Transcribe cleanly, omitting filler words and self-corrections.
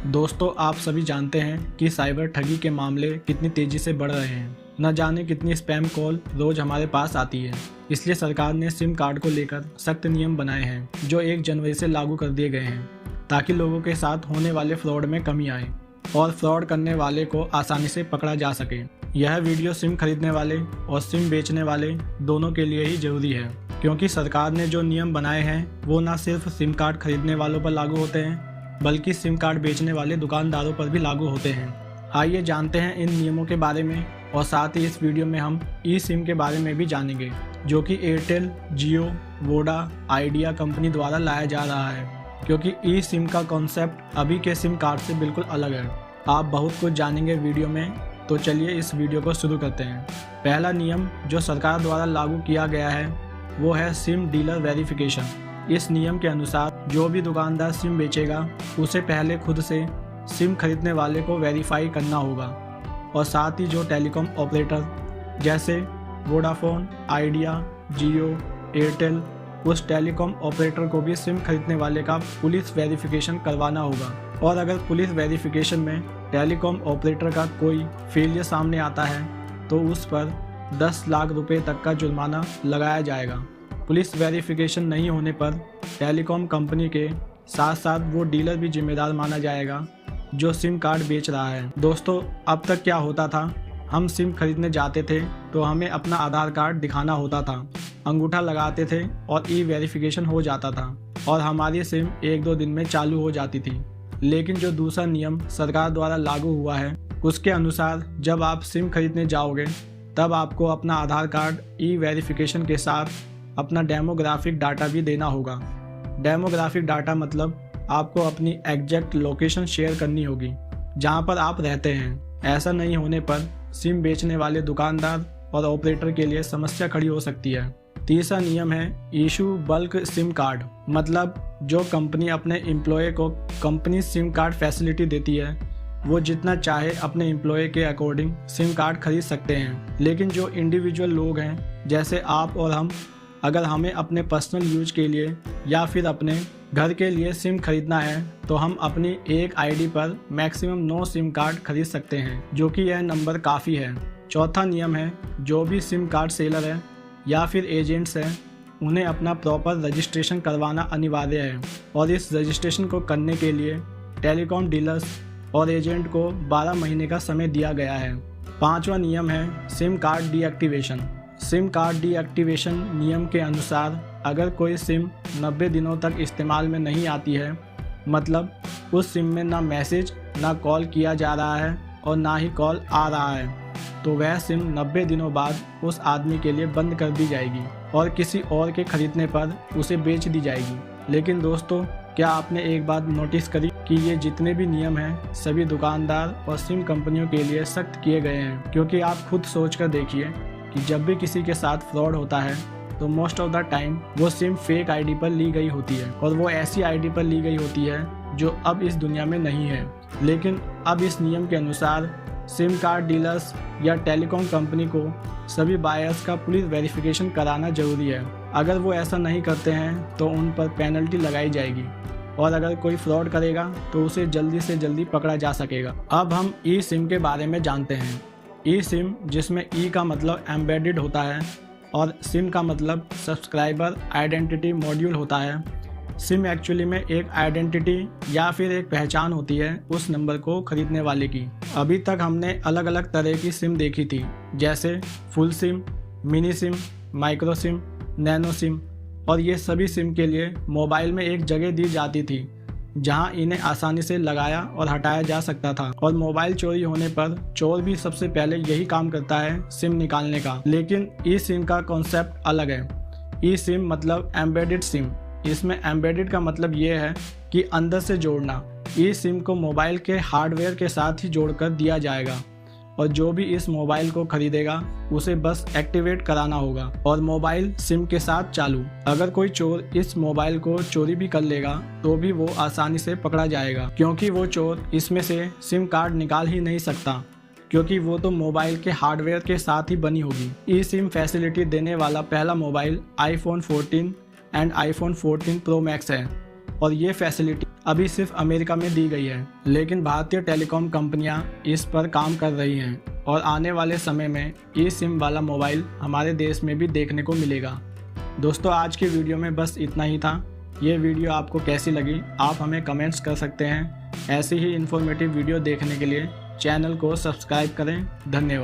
दोस्तों, आप सभी जानते हैं कि साइबर ठगी के मामले कितनी तेजी से बढ़ रहे हैं। न जाने कितनी स्पैम कॉल रोज हमारे पास आती है। इसलिए सरकार ने सिम कार्ड को लेकर सख्त नियम बनाए हैं जो 1 जनवरी से लागू कर दिए गए हैं, ताकि लोगों के साथ होने वाले फ्रॉड में कमी आए और फ्रॉड करने वाले को आसानी से पकड़ा जा सके। यह वीडियो सिम खरीदने वाले और सिम बेचने वाले दोनों के लिए ही जरूरी है, क्योंकि सरकार ने जो नियम बनाए हैं वो न सिर्फ सिम कार्ड खरीदने वालों पर लागू होते हैं, बल्कि सिम कार्ड बेचने वाले दुकानदारों पर भी लागू होते हैं। आइए जानते हैं इन नियमों के बारे में, और साथ ही इस वीडियो में हम ई सिम के बारे में भी जानेंगे, जो कि एयरटेल, जियो, वोडा, आइडिया कंपनी द्वारा लाया जा रहा है। क्योंकि ई सिम का कॉन्सेप्ट अभी के सिम कार्ड से बिल्कुल अलग है। आप बहुत कुछ जानेंगे वीडियो में, तो चलिए इस वीडियो को शुरू करते हैं। पहला नियम जो सरकार द्वारा लागू किया गया है वो है सिम डीलर वेरिफिकेशन। इस नियम के अनुसार जो भी दुकानदार सिम बेचेगा उसे पहले खुद से सिम खरीदने वाले को वेरीफाई करना होगा, और साथ ही जो टेलीकॉम ऑपरेटर जैसे वोडाफोन, आइडिया, जियो, एयरटेल, उस टेलीकॉम ऑपरेटर को भी सिम खरीदने वाले का पुलिस वेरिफिकेशन करवाना होगा। और अगर पुलिस वेरिफिकेशन में टेलीकॉम ऑपरेटर का कोई फेलियर सामने आता है तो उस पर 10 लाख रुपए तक का जुर्माना लगाया जाएगा। पुलिस वेरिफिकेशन नहीं होने पर टेलीकॉम कंपनी के साथ साथ वो डीलर भी जिम्मेदार माना जाएगा जो सिम कार्ड बेच रहा है। दोस्तों, अब तक क्या होता था, हम सिम खरीदने जाते थे तो हमें अपना आधार कार्ड दिखाना होता था, अंगूठा लगाते थे और ई वेरिफिकेशन हो जाता था और हमारी सिम 1-2 दिन में चालू हो जाती थी। लेकिन जो दूसरा नियम सरकार द्वारा लागू हुआ है उसके अनुसार जब आप सिम खरीदने जाओगे तब आपको अपना आधार कार्ड ई वेरिफिकेशन के साथ अपना डेमोग्राफिक डाटा भी देना होगा। डेमोग्राफिक डाटा मतलब आपको अपनी एग्जैक्ट लोकेशन शेयर करनी होगी जहां पर आप रहते हैं। ऐसा नहीं होने पर सिम बेचने वाले दुकानदार और ऑपरेटर के लिए समस्या खड़ी हो सकती है। तीसरा नियम है इशू बल्क सिम कार्ड, मतलब जो कंपनी अपने एम्प्लॉय को कंपनी सिम कार्ड फैसिलिटी देती है वो जितना चाहे अपने एम्प्लॉय के अकॉर्डिंग सिम कार्ड खरीद सकते हैं। लेकिन जो इंडिविजुअल लोग हैं जैसे आप और हम, अगर हमें अपने पर्सनल यूज के लिए या फिर अपने घर के लिए सिम खरीदना है तो हम अपनी एक आईडी पर मैक्सिमम 9 सिम कार्ड खरीद सकते हैं, जो कि यह नंबर काफ़ी है। चौथा नियम है जो भी सिम कार्ड सेलर है या फिर एजेंट्स हैं उन्हें अपना प्रॉपर रजिस्ट्रेशन करवाना अनिवार्य है, और इस रजिस्ट्रेशन को करने के लिए टेलीकॉम डीलर्स और एजेंट को 12 महीने का समय दिया गया है। पांचवा नियम है SIM card deactivation. SIM card deactivation नियम के अनुसार अगर कोई सिम 90 दिनों तक इस्तेमाल में नहीं आती है, मतलब उस सिम में ना मैसेज ना कॉल किया जा रहा है और ना ही कॉल आ रहा है, तो वह सिम 90 दिनों बाद उस आदमी के लिए बंद कर दी जाएगी और किसी और के खरीदने पर उसे बेच दी जाएगी। लेकिन दोस्तों, क्या आपने एक बात नोटिस करी कि ये जितने भी नियम हैं सभी दुकानदार और सिम कंपनियों के लिए सख्त किए गए हैं? क्योंकि आप खुद सोच कर देखिए कि जब भी किसी के साथ फ्रॉड होता है तो मोस्ट ऑफ द टाइम वो सिम फेक आईडी पर ली गई होती है, और वो ऐसी आईडी पर ली गई होती है जो अब इस दुनिया में नहीं है। लेकिन अब इस नियम के अनुसार सिम कार्ड डीलर्स या टेलीकॉम कंपनी को सभी बायर्स का पुलिस वेरिफिकेशन कराना जरूरी है। अगर वो ऐसा नहीं करते हैं तो उन पर पेनल्टी लगाई जाएगी, और अगर कोई फ्रॉड करेगा तो उसे जल्दी से जल्दी पकड़ा जा सकेगा। अब हम ई सिम के बारे में जानते हैं। ई सिम, जिसमें ई का मतलब एम्बेडेड होता है और सिम का मतलब सब्सक्राइबर आइडेंटिटी मॉड्यूल होता है। सिम एक्चुअली में एक आइडेंटिटी या फिर एक पहचान होती है उस नंबर को खरीदने वाले की। अभी तक हमने अलग अलग तरह की सिम देखी थी, जैसे full SIM, mini SIM, micro SIM, nano SIM, और ये सभी सिम के लिए मोबाइल में एक जगह दी जाती थी जहां इन्हें आसानी से लगाया और हटाया जा सकता था। और मोबाइल चोरी होने पर चोर भी सबसे पहले यही काम करता है, सिम निकालने का। लेकिन ई सिम का कॉन्सेप्ट अलग है। ई सिम मतलब एम्बेडेड सिम। इसमें एम्बेडेड का मतलब ये है कि अंदर से जोड़ना। ई सिम को मोबाइल के हार्डवेयर के साथ ही जोड़कर दिया जाएगा, और जो भी इस मोबाइल को खरीदेगा उसे बस एक्टिवेट कराना होगा और मोबाइल सिम के साथ चालू। अगर कोई चोर इस मोबाइल को चोरी भी कर लेगा तो भी वो आसानी से पकड़ा जाएगा, क्योंकि वो चोर इसमें से सिम कार्ड निकाल ही नहीं सकता, क्योंकि वो तो मोबाइल के हार्डवेयर के साथ ही बनी होगी। ई सिम फैसिलिटी देने वाला पहला mobile iPhone 14 and iPhone 14 Pro Max है। और ये फैसिलिटी अभी सिर्फ अमेरिका में दी गई है, लेकिन भारतीय टेलीकॉम कंपनियां इस पर काम कर रही हैं और आने वाले समय में ई सिम वाला मोबाइल हमारे देश में भी देखने को मिलेगा। दोस्तों, आज की वीडियो में बस इतना ही था। ये वीडियो आपको कैसी लगी आप हमें कमेंट्स कर सकते हैं। ऐसी ही इन्फॉर्मेटिव वीडियो देखने के लिए चैनल को सब्सक्राइब करें। धन्यवाद।